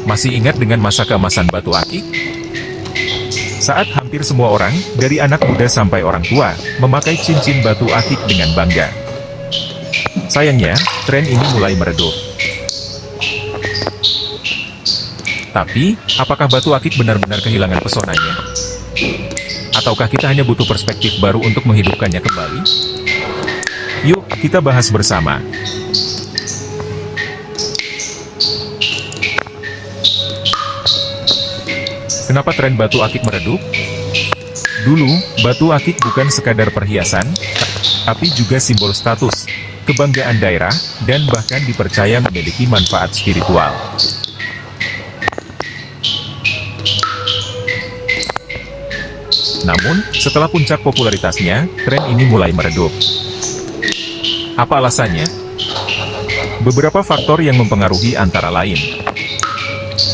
Masih ingat dengan masa keemasan batu akik? Saat hampir semua orang, dari anak muda sampai orang tua, memakai cincin batu akik dengan bangga. Sayangnya, tren ini mulai meredup. Tapi, apakah batu akik benar-benar kehilangan pesonanya? Ataukah kita hanya butuh perspektif baru untuk menghidupkannya kembali? Yuk, kita bahas bersama. Kenapa tren batu akik meredup? Dulu, batu akik bukan sekadar perhiasan, tapi juga simbol status, kebanggaan daerah, dan bahkan dipercaya memiliki manfaat spiritual. Namun, setelah puncak popularitasnya, tren ini mulai meredup. Apa alasannya? Beberapa faktor yang mempengaruhi antara lain.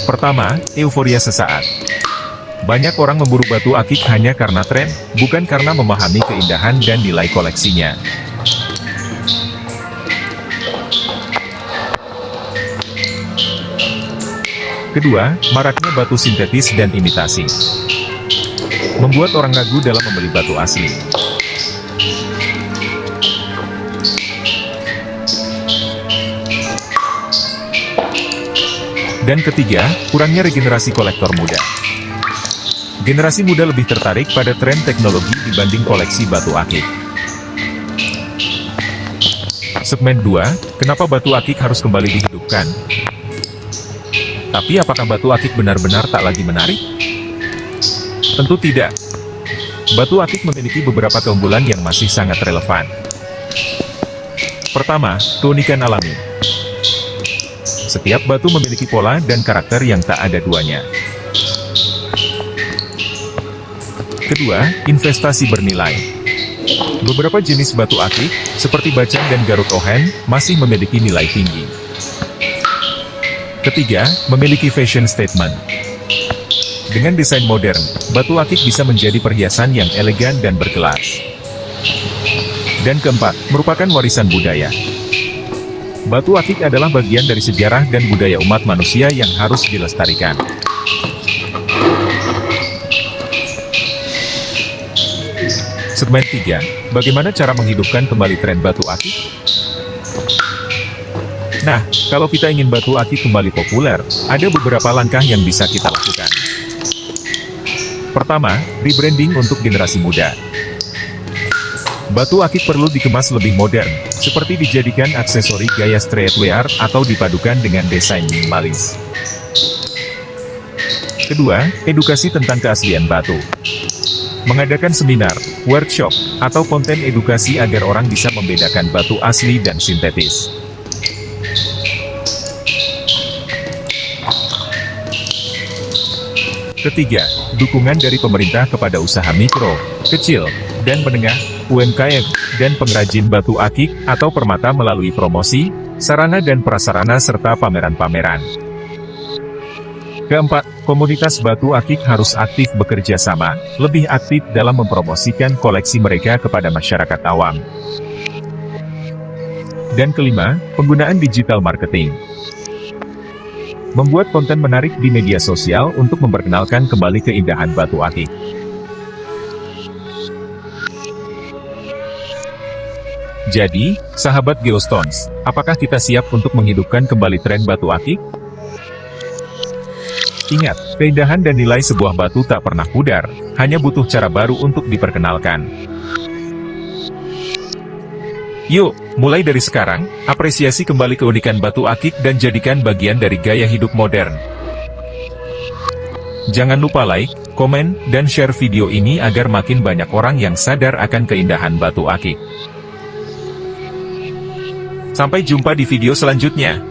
Pertama, euforia sesaat. Banyak orang memburu batu akik hanya karena tren, bukan karena memahami keindahan dan nilai koleksinya. Kedua, maraknya batu sintetis dan imitasi. Membuat orang ragu dalam membeli batu asli. Dan ketiga, kurangnya regenerasi kolektor muda. Generasi muda lebih tertarik pada tren teknologi dibanding koleksi batu akik. Segmen 2, kenapa batu akik harus kembali dihidupkan? Tapi apakah batu akik benar-benar tak lagi menarik? Tentu tidak. Batu akik memiliki beberapa keunggulan yang masih sangat relevan. Pertama, keunikan alami. Setiap batu memiliki pola dan karakter yang tak ada duanya. Kedua, investasi bernilai. Beberapa jenis batu akik, seperti bacang dan garut ohen, masih memiliki nilai tinggi. Ketiga, memiliki fashion statement. Dengan desain modern, batu akik bisa menjadi perhiasan yang elegan dan berkelas. Dan keempat, merupakan warisan budaya. Batu akik adalah bagian dari sejarah dan budaya umat manusia yang harus dilestarikan. Segmen 3, bagaimana cara menghidupkan kembali tren batu akik? Nah, kalau kita ingin batu akik kembali populer, ada beberapa langkah yang bisa kita lakukan. Pertama, rebranding untuk generasi muda. Batu akik perlu dikemas lebih modern, seperti dijadikan aksesori gaya streetwear atau dipadukan dengan desain minimalis. Kedua, edukasi tentang keaslian batu. Mengadakan seminar, workshop, atau konten edukasi agar orang bisa membedakan batu asli dan sintetis. Ketiga, dukungan dari pemerintah kepada usaha mikro, kecil, dan menengah, UMKM, dan pengrajin batu akik atau permata melalui promosi, sarana dan prasarana serta pameran-pameran. Keempat, komunitas batu akik harus aktif bekerja sama, lebih aktif dalam mempromosikan koleksi mereka kepada masyarakat awam. Dan kelima, penggunaan digital marketing. Membuat konten menarik di media sosial untuk memperkenalkan kembali keindahan batu akik. Jadi, sahabat Geostones, apakah kita siap untuk menghidupkan kembali tren batu akik? Ingat, keindahan dan nilai sebuah batu tak pernah pudar, hanya butuh cara baru untuk diperkenalkan. Yuk, mulai dari sekarang, apresiasi kembali keunikan batu akik dan jadikan bagian dari gaya hidup modern. Jangan lupa like, komen, dan share video ini agar makin banyak orang yang sadar akan keindahan batu akik. Sampai jumpa di video selanjutnya.